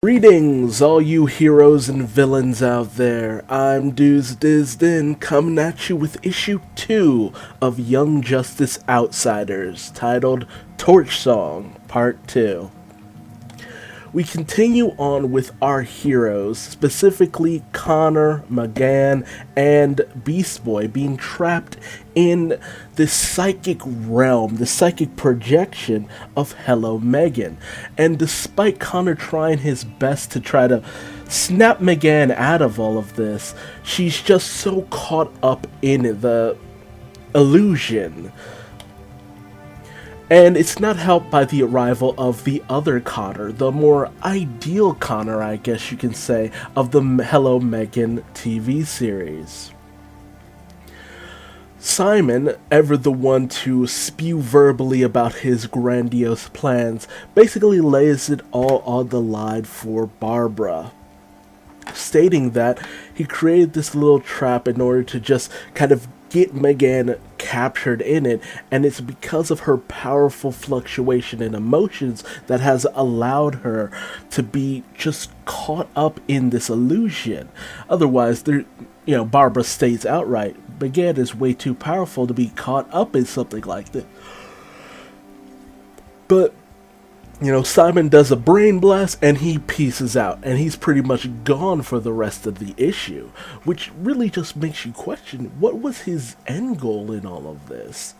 Greetings, all you heroes and villains out there. I'm Duuz-Diz-Din coming at you with issue 2 of Young Justice Outsiders, titled Torch Song, Part 2. We continue on with our heroes, specifically Connor, McGann, and Beast Boy being trapped in this psychic realm, the psychic projection of Hello Megan. And despite Connor trying his best to try to snap McGann out of all of this, she's just so caught up in the illusion. And it's not helped by the arrival of the other Connor, the more ideal Connor, I guess you can say, of the Hello Megan TV series. Simon, ever the one to spew verbally about his grandiose plans, basically lays it all on the line for Barbara, stating that he created this little trap in order to just kind of get Megan captured in it, and it's because of her powerful fluctuation in emotions that has allowed her to be just caught up in this illusion. Otherwise, Barbara states outright, Megan is way too powerful to be caught up in something like this. But Simon does a brain blast and he pieces out, and he's pretty much gone for the rest of the issue, which really just makes you question, what was his end goal in all of this?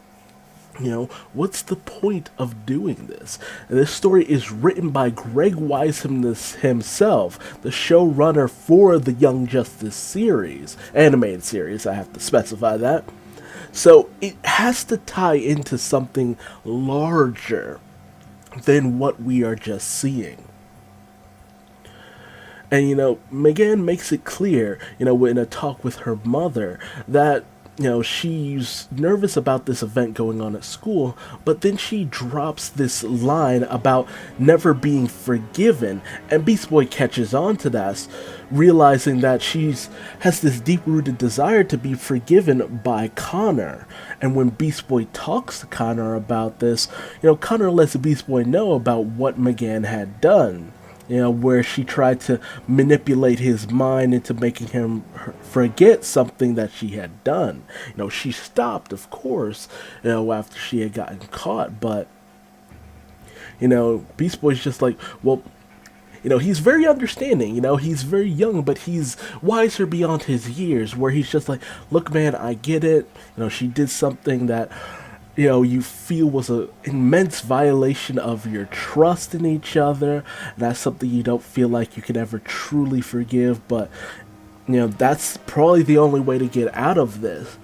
What's the point of doing this? And this story is written by Greg Weisman himself, the showrunner for the Young Justice series, animated series, I have to specify that. So it has to tie into something larger than what we are just seeing. And Megan makes it clear, in a talk with her mother, that she's nervous about this event going on at school, but then she drops this line about never being forgiven, and Beast Boy catches on to that, realizing that has this deep-rooted desire to be forgiven by Connor. And when Beast Boy talks to Connor about this, Connor lets Beast Boy know about what Megan had done. Where she tried to manipulate his mind into making him forget something that she had done. She stopped, of course, after she had gotten caught, but, Beast Boy's just like, well, he's very understanding, he's very young, but he's wiser beyond his years, where he's just like, look, man, I get it, she did something that you feel was an immense violation of your trust in each other. That's something you don't feel like you can ever truly forgive, but, that's probably the only way to get out of this.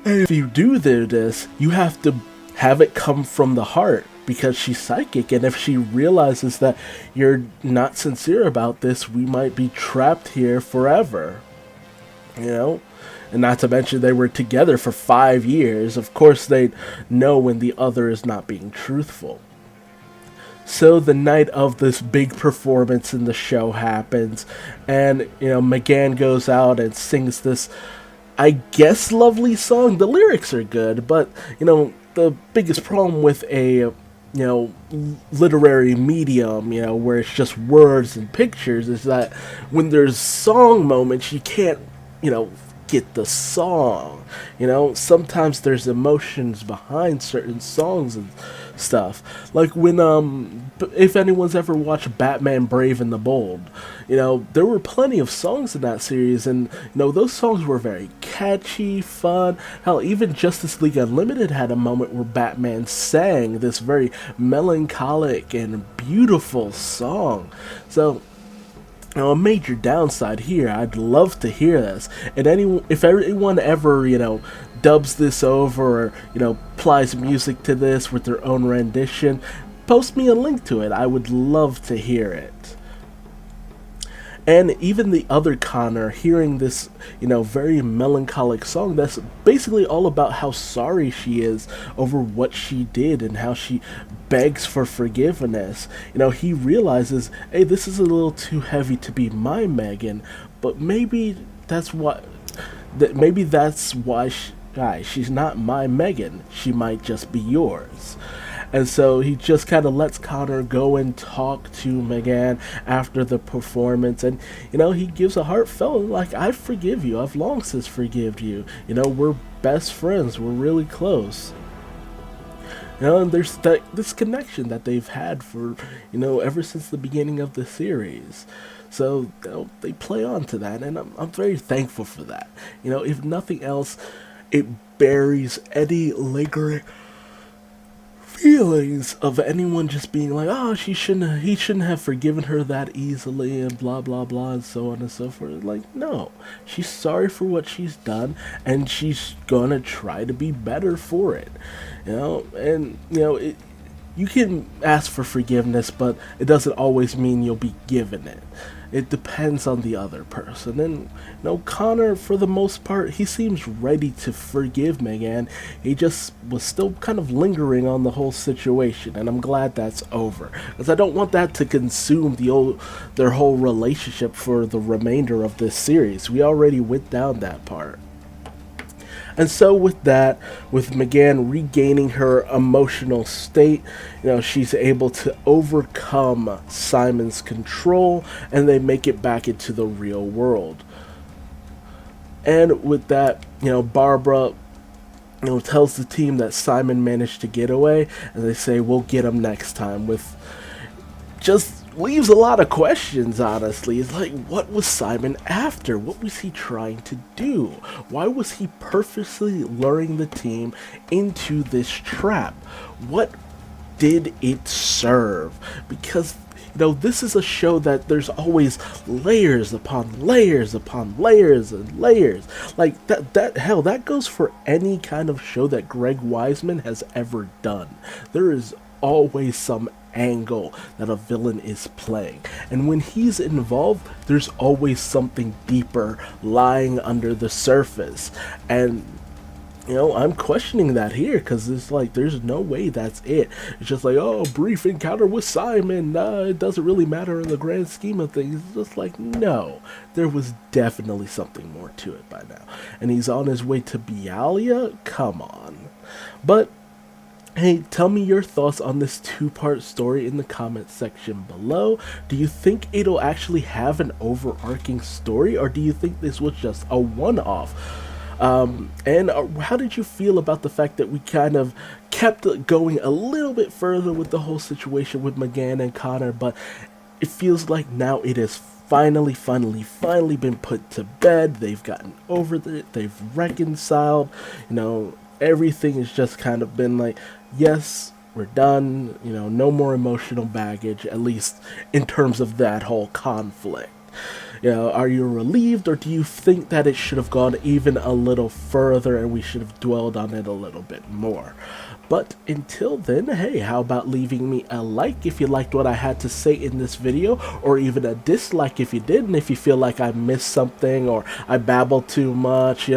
And if you do this, you have to have it come from the heart, because she's psychic, and if she realizes that you're not sincere about this, we might be trapped here forever. And not to mention they were together for 5 years. Of course they'd know when the other is not being truthful. So the night of this big performance in the show happens, and McGann goes out and sings this, I guess, lovely song. The lyrics are good, but the biggest problem with a literary medium, where it's just words and pictures, is that when there's song moments, you can't, get the song. Sometimes there's emotions behind certain songs and stuff. Like when, if anyone's ever watched Batman Brave and the Bold, there were plenty of songs in that series, and, those songs were very catchy, fun. Hell, even Justice League Unlimited had a moment where Batman sang this very melancholic and beautiful song. So, a major downside here, I'd love to hear this, and if anyone ever, dubs this over, or, applies music to this with their own rendition, post me a link to it. I would love to hear it. And even the other Connor, hearing this, very melancholic song that's basically all about how sorry she is over what she did and how she begs for forgiveness. He realizes, hey, this is a little too heavy to be my Megan, but maybe that's why she's not my Megan. She might just be yours. And so he just kind of lets Connor go and talk to Megan after the performance. And, he gives a heartfelt, like, I forgive you. I've long since forgive you. We're best friends. We're really close. And there's this connection that they've had for, ever since the beginning of the series. So they play on to that, and I'm very thankful for that. If nothing else, it buries any lingering feelings of anyone just being like, oh, he shouldn't have forgiven her that easily, and blah blah blah, and so on and so forth. Like, no, she's sorry for what she's done, and she's gonna try to be better for it. You can ask for forgiveness, but it doesn't always mean you'll be given it. It depends on the other person. And, Connor, for the most part, he seems ready to forgive Megan. He just was still kind of lingering on the whole situation, and I'm glad that's over. Because I don't want that to consume their whole relationship for the remainder of this series. We already went down that part. And so with that, with Megan regaining her emotional state, she's able to overcome Simon's control, and they make it back into the real world. And with that, Barbara, tells the team that Simon managed to get away, and they say, we'll get him next time, with just leaves a lot of questions, honestly. It's like, what was Simon after? What was he trying to do? Why was he purposely luring the team into this trap? What did it serve? Because, this is a show that there's always layers upon layers upon layers and layers. Like, that goes for any kind of show that Greg Weisman has ever done. There is always some angle that a villain is playing, and when he's involved, there's always something deeper lying under the surface. And I'm questioning that here, because it's like, there's no way that's it. It's just like, oh, brief encounter with Simon, it doesn't really matter in the grand scheme of things. It's just like, no, there was definitely something more to it by now. And he's on his way to Bialia? Come on. But hey, tell me your thoughts on this two-part story in the comment section below. Do you think it'll actually have an overarching story, or do you think this was just a one-off? And how did you feel about the fact that we kind of kept going a little bit further with the whole situation with Megan and Connor, but it feels like now it has finally been put to bed. They've gotten over it. They've reconciled. Everything has just kind of been like, yes, we're done, no more emotional baggage, at least in terms of that whole conflict. Are you relieved, or do you think that it should have gone even a little further and we should have dwelled on it a little bit more? But until then, hey, how about leaving me a like if you liked what I had to say in this video, or even a dislike if you didn't, if you feel like I missed something or I babbled too much,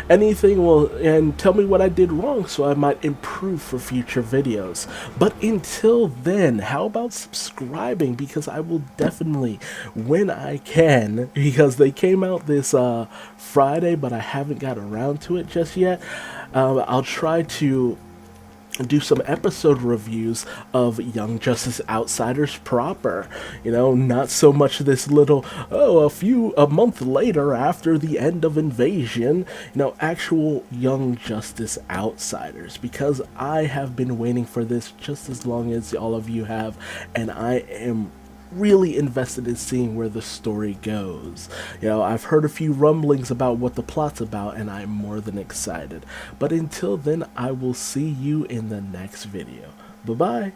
anything and tell me what I did wrong so I might improve for future videos. But until then, how about subscribing, because I will definitely, when I can, because they came out this Friday, but I haven't got around to it just yet, I'll try to do some episode reviews of Young Justice Outsiders proper. Not so much this little, a month later after the end of Invasion, actual Young Justice Outsiders, because I have been waiting for this just as long as all of you have, and I am really invested in seeing where the story goes. I've heard a few rumblings about what the plot's about, and I'm more than excited. But until then, I will see you in the next video. Bye-bye.